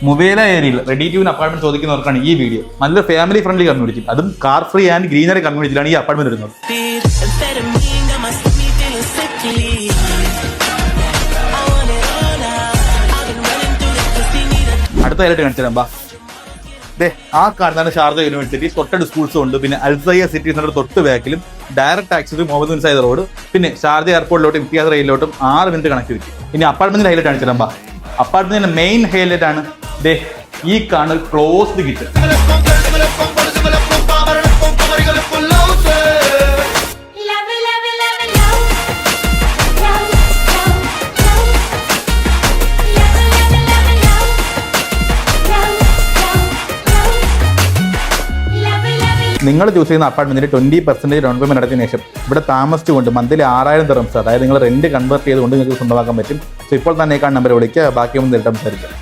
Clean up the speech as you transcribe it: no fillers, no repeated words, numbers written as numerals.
മുവേല ഏരിയയിൽ ready to apartment ചോദിക്കുന്നവർക്കാണ് ഈ video. നല്ല ഫാമിലി ഫ്രണ്ട്ലി കമ്മ്യൂണിറ്റി, അതും കാർ ഫ്രീ ആൻഡ് ഗ്രീനറി കമ്മ്യൂണിറ്റിയിലാണ് ഈ അപ്പാർട്ട്മെന്റ് വരുന്നത്. അടുത്ത കാര്യം കാണിച്ചു ബാ. ആ കാണുന്നതാണ് ഷാർജ യൂണിവേഴ്സിറ്റി. തൊട്ടടുത്ത് സ്കൂൾസും ഉണ്ട്. പിന്നെ അൽസയ്യ സിറ്റി സെന്റർ തൊട്ട് ബാക്കിലും direct access Mohammed Bin Zayed Road, പിന്നെ ഷാർജ എയർപോർട്ടിലോട്ടും ഇംതിയാസ് റെയിലോട്ടും 6 മിനിറ്റ് കണക്ടിവിറ്റി. ഇനി അപ്പാർട്ട്മെന്റിന്റെ ഹൈലൈറ്റ് കാണിച്ചു. അപ്പാർട്ട്മെന്റിന്റെ മെയിൻ ഹൈലൈറ്റ് ആണ് ഈ കാണുന്ന ക്ലോസ്ഡ് കിച്ചൺ. നിങ്ങൾ ചൂസ് ചെയ്യുന്ന അപ്പാർട്ട്മെന്റിന് 20% ഡൗൺ പേയ്മെന്റ് അടച്ചതിന് ശേഷം ഇവിടെ താമസിച്ചുകൊണ്ട് മന്ത്ലി 6000 ദിർഹംസ്, അതായത് നിങ്ങൾ റെന്റ് കൺവേർട്ട് ചെയ്തുകൊണ്ട് നിങ്ങൾക്ക് സ്വന്തമാക്കാൻ പറ്റും. സോ ഇപ്പോൾ തന്നെ ഈ നമ്പർ വിളിക്കുക. ബാക്കി നേരിട്ട് സംസാരിക്കാം.